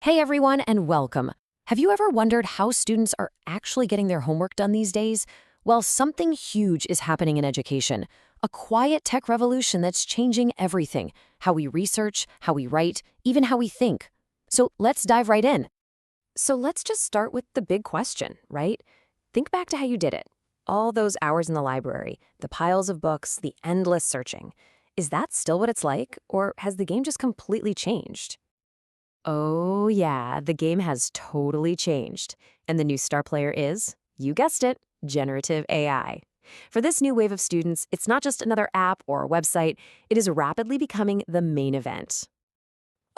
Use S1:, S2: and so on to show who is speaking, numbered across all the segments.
S1: Hey everyone, and welcome. Have you ever wondered how students are actually getting their homework done these days? Well, something huge is happening in education. A quiet tech revolution that's changing everything. How we research, how we write, even how we think. So let's dive right in. So let's just start with the big question, right? Think back to how you did it. All those hours in the library, the piles of books, the endless searching. Is that still what it's like, or has the game just completely changed? Oh, yeah, the game has totally changed. And the new star player is, you guessed it, generative AI. For this new wave of students, it's not just another app or a website, it is rapidly becoming the main event.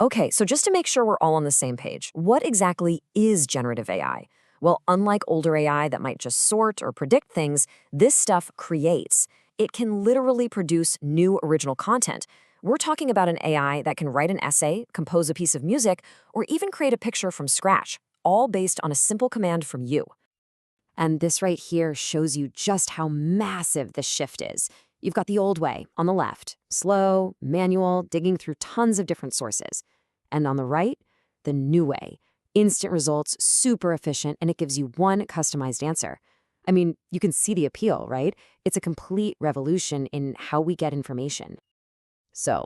S1: Okay, so just to make sure we're all on the same page, what exactly is generative AI? Well, unlike older AI that might just sort or predict things, this stuff creates. It can literally produce new original content. We're talking about an AI that can write an essay, compose a piece of music, or even create a picture from scratch, all based on a simple command from you. And this right here shows you just how massive the shift is. You've got the old way, on the left, slow, manual, digging through tons of different sources. And on the right, the new way, instant results, super efficient, and it gives you one customized answer. I mean, you can see the appeal, right? It's a complete revolution in how we get information. So,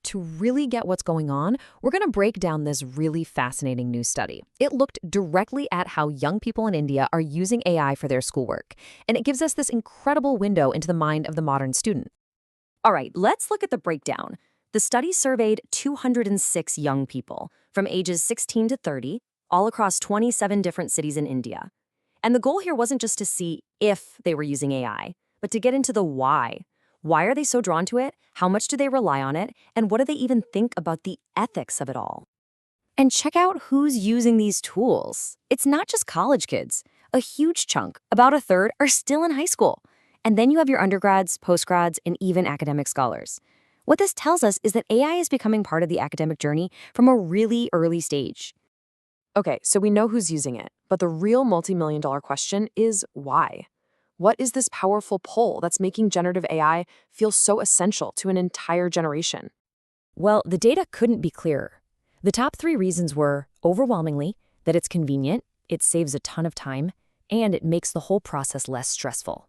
S1: to really get what's going on, we're going to break down this really fascinating new study. It looked directly at how young people in India are using AI for their schoolwork, and it gives us this incredible window into the mind of the modern student. All right, let's look at the breakdown. The study surveyed 206 young people from ages 16 to 30, all across 27 different cities in India. And the goal here wasn't just to see if they were using AI, but to get into the why. Why are they so drawn to it? How much do they rely on it? And what do they even think about the ethics of it all? And check out who's using these tools. It's not just college kids. A huge chunk, about a third, are still in high school. And then you have your undergrads, postgrads, and even academic scholars. What this tells us is that AI is becoming part of the academic journey from a really early stage. Okay, so we know who's using it, but the real multi-million-dollar question is why? What is this powerful pull that's making generative AI feel so essential to an entire generation? Well, the data couldn't be clearer. The top three reasons were, overwhelmingly, that it's convenient, it saves a ton of time, and it makes the whole process less stressful.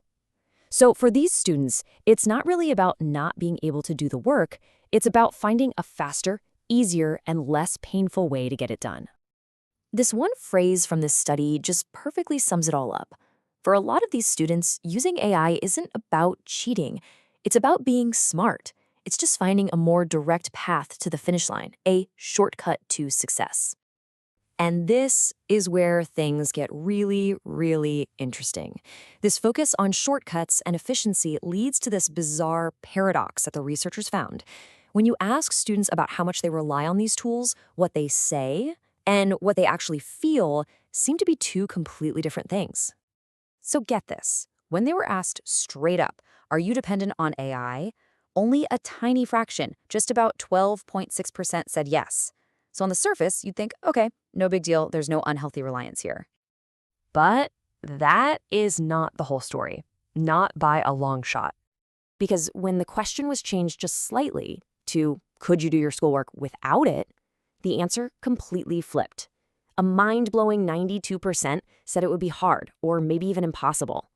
S1: So for these students, it's not really about not being able to do the work, it's about finding a faster, easier, and less painful way to get it done. This one phrase from this study just perfectly sums it all up. For a lot of these students, using AI isn't about cheating. It's about being smart. It's just finding a more direct path to the finish line, a shortcut to success. And this is where things get really, really interesting. This focus on shortcuts and efficiency leads to this bizarre paradox that the researchers found. When you ask students about how much they rely on these tools, what they say and what they actually feel seem to be two completely different things. So get this, when they were asked straight up, are you dependent on AI? Only a tiny fraction, just about 12.6% said yes. So on the surface, you'd think, okay, no big deal, there's no unhealthy reliance here. But that is not the whole story, not by a long shot. Because when the question was changed just slightly to, could you do your schoolwork without it? The answer completely flipped. A mind-blowing 92% said it would be hard or maybe even impossible.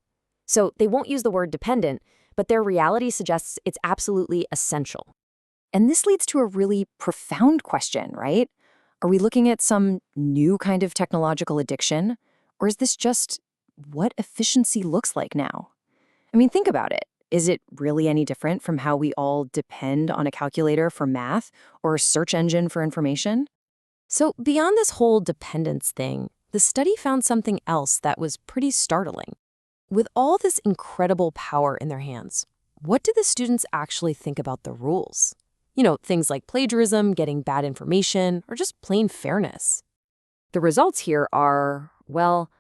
S1: So they won't use the word dependent, but their reality suggests it's absolutely essential. And this leads to a really profound question, right? Are we looking at some new kind of technological addiction? Or is this just what efficiency looks like now? I mean, think about it. Is it really any different from how we all depend on a calculator for math or a search engine for information? So beyond this whole dependence thing, the study found something else that was pretty startling. With all this incredible power in their hands, what do the students actually think about the rules? You know, things like plagiarism, getting bad information, or just plain fairness. The results here are, well,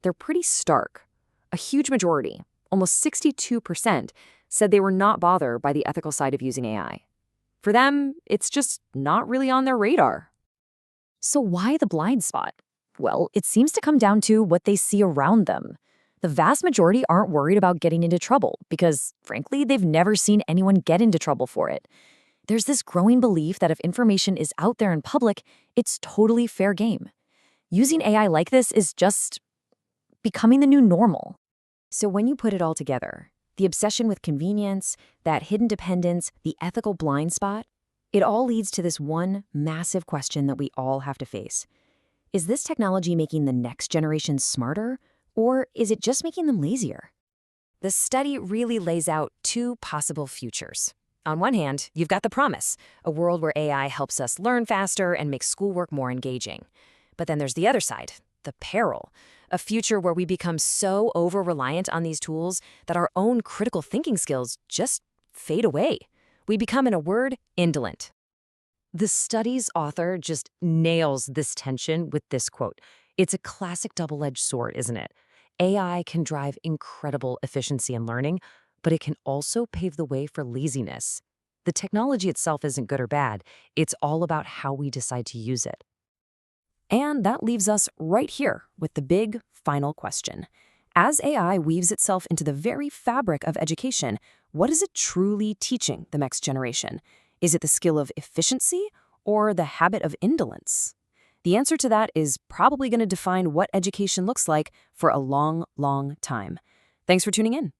S1: they're pretty stark. A huge majority, almost 62%, said they were not bothered by the ethical side of using AI. For them, it's just not really on their radar. So why the blind spot? Well, it seems to come down to what they see around them. The vast majority aren't worried about getting into trouble because, frankly, they've never seen anyone get into trouble for it. There's this growing belief that if information is out there in public, it's totally fair game. Using AI like this is just becoming the new normal. So when you put it all together, the obsession with convenience, that hidden dependence, the ethical blind spot, it all leads to this one massive question that we all have to face. Is this technology making the next generation smarter, or is it just making them lazier? The study really lays out two possible futures. On one hand, you've got the promise, a world where AI helps us learn faster and makes schoolwork more engaging. But then there's the other side, the peril, a future where we become so over-reliant on these tools that our own critical thinking skills just fade away. We become, in a word, indolent. The study's author just nails this tension with this quote. It's a classic double-edged sword, isn't it? AI can drive incredible efficiency in learning, but it can also pave the way for laziness. The technology itself isn't good or bad. It's all about how we decide to use it. And that leaves us right here with the big final question. As AI weaves itself into the very fabric of education, what is it truly teaching the next generation? Is it the skill of efficiency or the habit of indolence? The answer to that is probably going to define what education looks like for a long, long time. Thanks for tuning in.